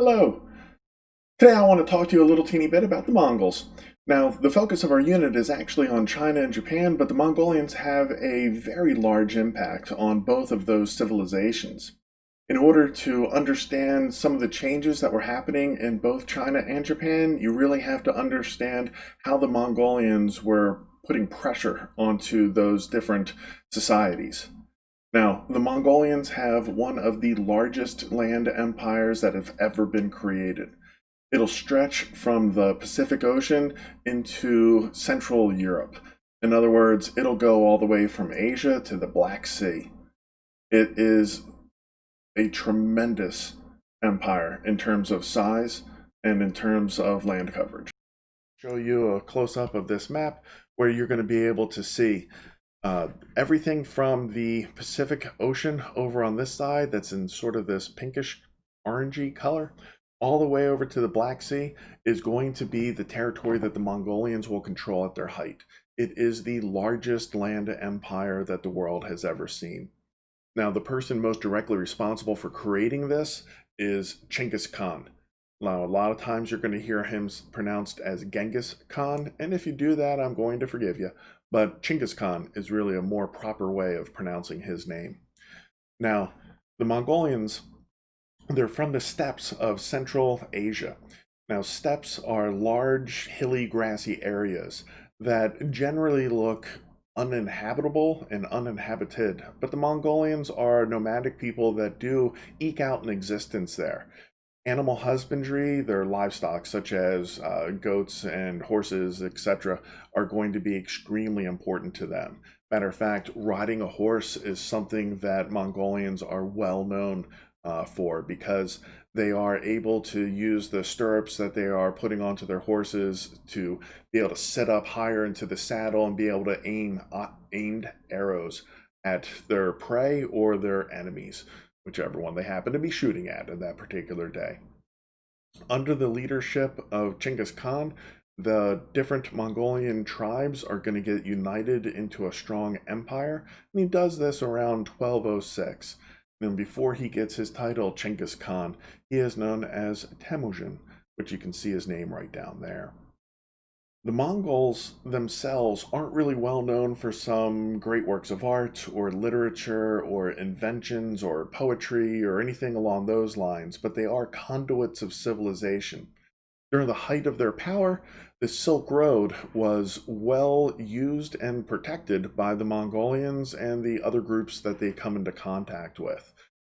Hello. Today I want to talk to you a little teeny bit about the Mongols. Now, the focus of our unit is actually on China and Japan, but the Mongolians have a very large impact on both of those civilizations. In order to understand some of the changes that were happening in both China and Japan, you really have to understand how the Mongolians were putting pressure onto those different societies. Now, the Mongolians have one of the largest land empires that have ever been created. It'll stretch from the Pacific Ocean into Central Europe. In other words, it'll go all the way from Asia to the Black Sea. It is a tremendous empire in terms of size and in terms of land coverage. Show you a close up of this map where you're going to be able to see everything from the Pacific Ocean over on this side, that's in sort of this pinkish orangey color, all the way over to the Black Sea is going to be the territory that the Mongolians will control at their height. It is the largest land empire that the world has ever seen. Now, the person most directly responsible for creating this is Genghis Khan. Now, a lot of times you're going to hear him pronounced as Genghis Khan, and if you do that, I'm going to forgive you. But Genghis Khan is really a more proper way of pronouncing his name. Now, the Mongolians, they're from the steppes of Central Asia. Now, steppes are large, hilly, grassy areas that generally look uninhabitable and uninhabited, but the Mongolians are nomadic people that do eke out an existence there. Animal husbandry, their livestock, such as goats and horses, etc., are going to be extremely important to them. Matter of fact, riding a horse is something that Mongolians are well known for, because they are able to use the stirrups that they are putting onto their horses to be able to sit up higher into the saddle and be able to aim aimed arrows at their prey or their enemies, whichever one they happen to be shooting at that particular day. Under the leadership of Genghis Khan, the different Mongolian tribes are going to get united into a strong empire, and he does this around 1206. And before he gets his title, Genghis Khan, he is known as Temujin, which you can see his name right down there. The Mongols themselves aren't really well known for some great works of art or literature or inventions or poetry or anything along those lines, but they are conduits of civilization. During the height of their power, the Silk Road was well used and protected by the Mongolians and the other groups that they come into contact with.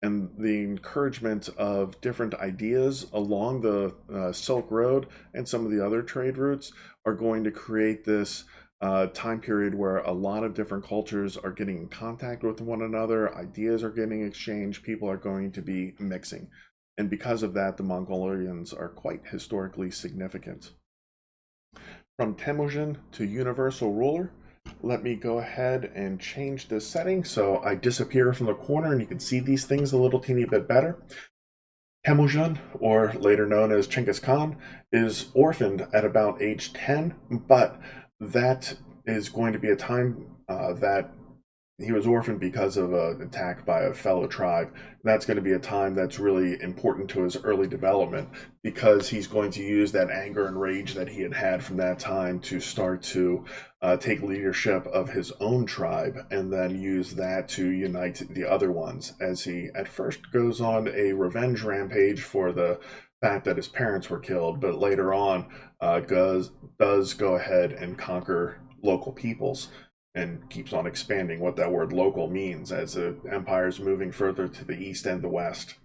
And the encouragement of different ideas along the Silk Road and some of the other trade routes are going to create this time period where a lot of different cultures are getting in contact with one another, ideas are getting exchanged, people are going to be mixing. And because of that, the Mongolians are quite historically significant. From Temujin to Universal Ruler, let me go ahead and change this setting so I disappear from the corner and you can see these things a little teeny bit better. Temujin, or later known as Genghis Khan, is orphaned at about age 10, but that is going to be a time that he was orphaned because of an attack by a fellow tribe. That's going to be a time that's really important to his early development, because he's going to use that anger and rage that he had from that time to start to take leadership of his own tribe, and then use that to unite the other ones, as he at first goes on a revenge rampage for the fact that his parents were killed, but later on does go ahead and conquer local peoples and keeps on expanding what that word local means as the empire is moving further to the east and the west.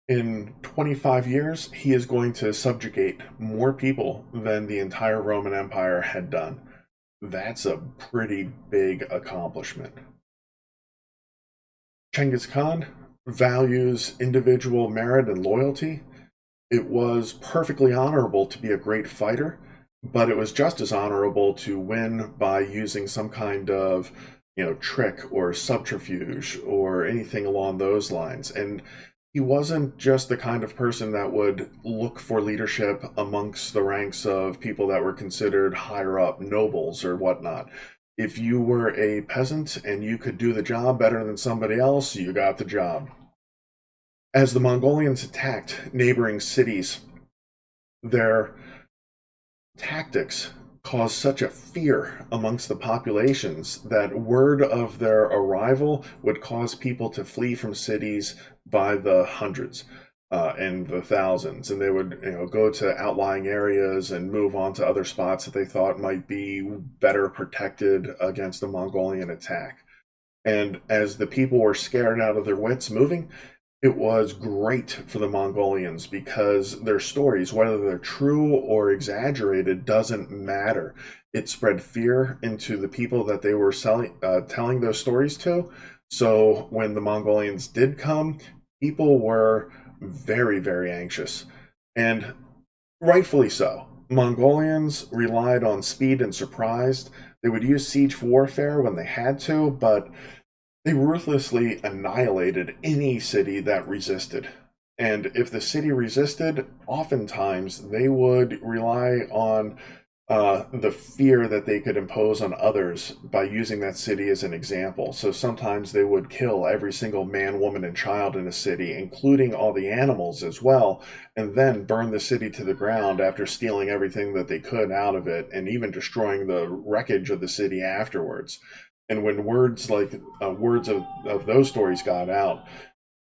In 25 years, he is going to subjugate more people than the entire Roman Empire had done. That's a pretty big accomplishment. Genghis Khan values individual merit and loyalty. It was perfectly honorable to be a great fighter, but it was just as honorable to win by using some kind of, trick or subterfuge or anything along those lines. And he wasn't just the kind of person that would look for leadership amongst the ranks of people that were considered higher up, nobles or whatnot. If you were a peasant and you could do the job better than somebody else, you got the job. As the Mongolians attacked neighboring cities, their tactics caused such a fear amongst the populations that word of their arrival would cause people to flee from cities by the hundreds and the thousands, and they would, go to outlying areas and move on to other spots that they thought might be better protected against the Mongolian attack. And as the people were scared out of their wits moving, it was great for the Mongolians because their stories, whether they're true or exaggerated, doesn't matter. It spread fear into the people that they were telling those stories to. So when the Mongolians did come, people were very, very anxious. And rightfully so. Mongolians relied on speed and surprise. They would use siege warfare when they had to, but they ruthlessly annihilated any city that resisted. And if the city resisted, oftentimes they would rely on the fear that they could impose on others by using that city as an example. So sometimes they would kill every single man, woman, and child in a city, including all the animals as well, and then burn the city to the ground after stealing everything that they could out of it and even destroying the wreckage of the city afterwards. And when words of those stories got out,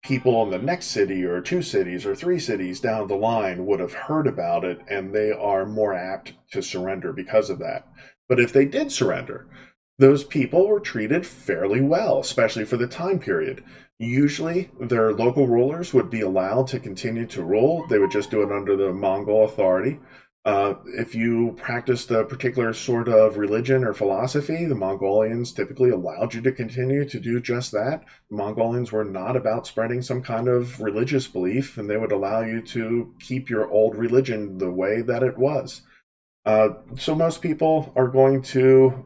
people in the next city or two cities or three cities down the line would have heard about it, and they are more apt to surrender because of that. But if they did surrender, those people were treated fairly well, especially for the time period. Usually, their local rulers would be allowed to continue to rule. They would just do it under the Mongol authority. If you practiced a particular sort of religion or philosophy, the Mongolians typically allowed you to continue to do just that. The Mongolians were not about spreading some kind of religious belief, and they would allow you to keep your old religion the way that it was. So most people are going to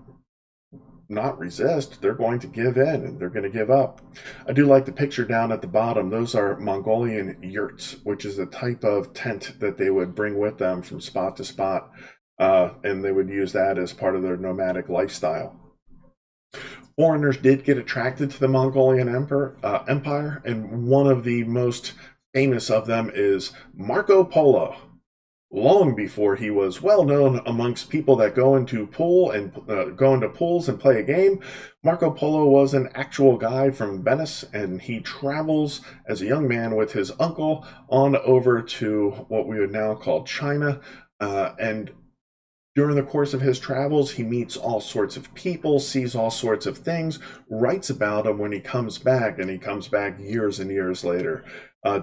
not resist, they're going to give in and they're going to give up. I do like the picture down at the bottom. Those are Mongolian yurts, which is a type of tent that they would bring with them from spot to spot, and they would use that as part of their nomadic lifestyle. Foreigners did get attracted to the Mongolian empire, and one of the most famous of them is Marco Polo. Long before he was well known amongst people that go into pools and play a game, Marco Polo was an actual guy from Venice, and he travels as a young man with his uncle on over to what we would now call China, and during the course of his travels, he meets all sorts of people, sees all sorts of things, writes about them when he comes back, and he comes back years and years later.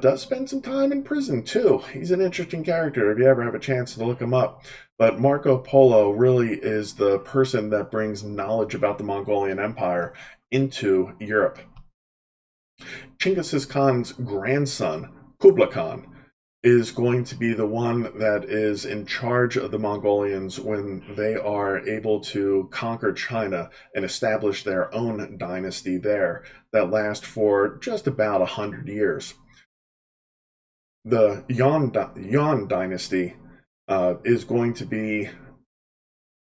Does spend some time in prison too. He's an interesting character if you ever have a chance to look him up. But Marco Polo really is the person that brings knowledge about the Mongolian Empire into Europe. Chinggis Khan's grandson, Kublai Khan, is going to be the one that is in charge of the Mongolians when they are able to conquer China and establish their own dynasty there that lasts for just about 100 years. The Yuan dynasty is going to be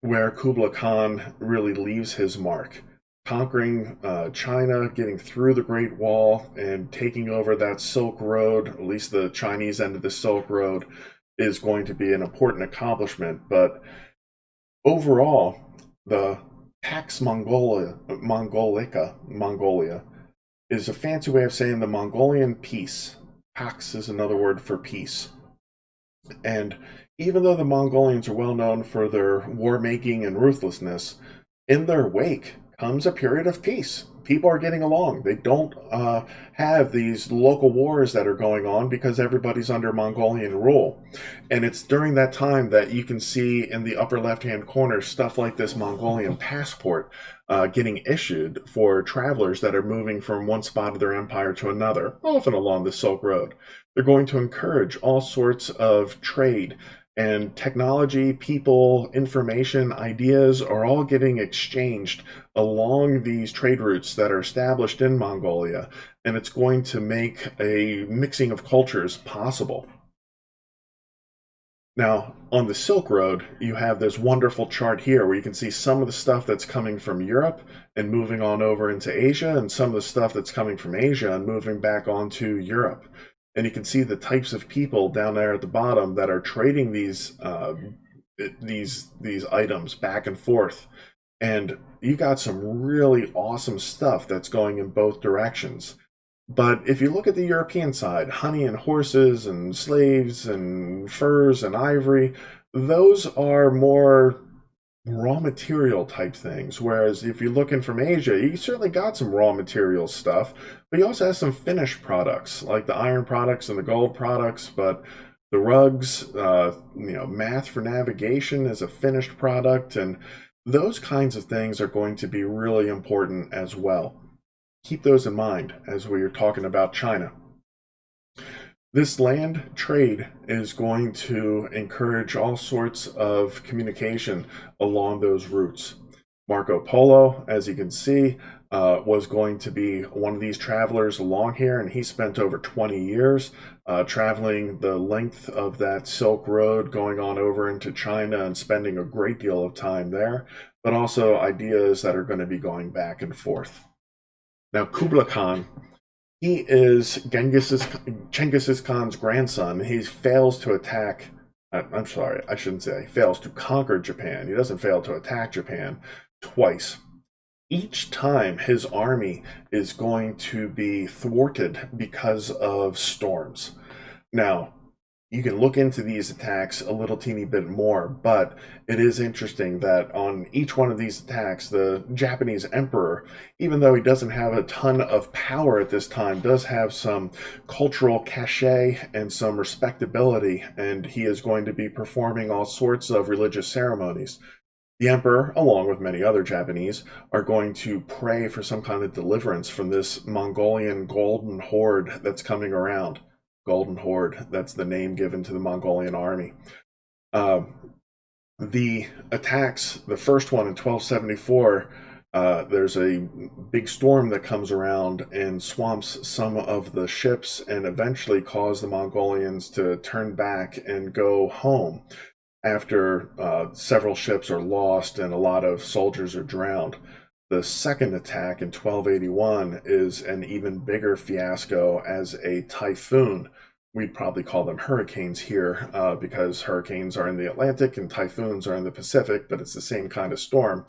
where Kublai Khan really leaves his mark, conquering China, getting through the Great Wall, and taking over that Silk Road, at least the Chinese end of the Silk Road, is going to be an important accomplishment. But overall, the Pax Mongolia is a fancy way of saying the Mongolian peace. Pax is another word for peace. And even though the Mongolians are well known for their war making and ruthlessness, in their wake comes a period of peace. People are getting along. They don't have these local wars that are going on because everybody's under Mongolian rule. And it's during that time that you can see in the upper left-hand corner stuff like this Mongolian passport getting issued for travelers that are moving from one spot of their empire to another, often along the Silk Road. They're going to encourage all sorts of trade, and technology, people, information, ideas are all getting exchanged along these trade routes that are established in Mongolia, and it's going to make a mixing of cultures possible. Now, on the Silk Road, you have this wonderful chart here where you can see some of the stuff that's coming from Europe and moving on over into Asia, and some of the stuff that's coming from Asia and moving back onto Europe. And you can see the types of people down there at the bottom that are trading these items back and forth. And you got some really awesome stuff that's going in both directions. But if you look at the European side, honey and horses and slaves and furs and ivory, those are more raw material type things. Whereas if you're looking from Asia, you certainly got some raw material stuff, but you also have some finished products like the iron products and the gold products. But the rugs, math for navigation is a finished product, and those kinds of things are going to be really important as well. Keep those in mind as we are talking about China. This land trade is going to encourage all sorts of communication along those routes. Marco Polo, as you can see, was going to be one of these travelers along here, and he spent over 20 years traveling the length of that Silk Road, going on over into China and spending a great deal of time there, but also ideas that are going to be going back and forth. Now, Kublai Khan, he is Genghis Khan's grandson. He fails to attack, I'm sorry, I shouldn't say, he fails to conquer Japan. He doesn't fail to attack Japan twice. Each time his army is going to be thwarted because of storms. Now, you can look into these attacks a little teeny bit more, but it is interesting that on each one of these attacks, the Japanese emperor, even though he doesn't have a ton of power at this time, does have some cultural cachet and some respectability, and he is going to be performing all sorts of religious ceremonies. The emperor, along with many other Japanese, are going to pray for some kind of deliverance from this Mongolian golden horde that's coming around. Golden Horde, that's the name given to the Mongolian army. The attacks, the first one in 1274, there's a big storm that comes around and swamps some of the ships and eventually cause the Mongolians to turn back and go home after several ships are lost and a lot of soldiers are drowned. The second attack in 1281 is an even bigger fiasco as a typhoon. We'd probably call them hurricanes here because hurricanes are in the Atlantic and typhoons are in the Pacific, but it's the same kind of storm.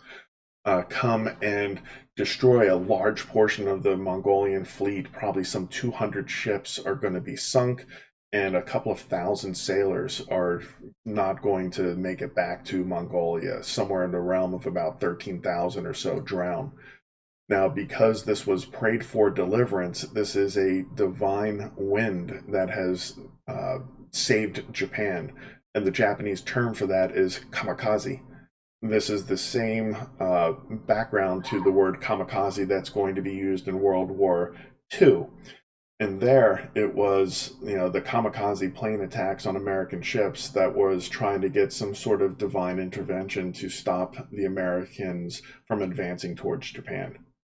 Come and destroy a large portion of the Mongolian fleet. Probably some 200 ships are going to be sunk, and a couple of thousand sailors are not going to make it back to Mongolia. Somewhere in the realm of about 13,000 or so drown. Now, because this was prayed for deliverance, this is a divine wind that has saved Japan. And the Japanese term for that is kamikaze. This is the same background to the word kamikaze that's going to be used in World War II. And there it was, the kamikaze plane attacks on American ships that was trying to get some sort of divine intervention to stop the Americans from advancing towards Japan.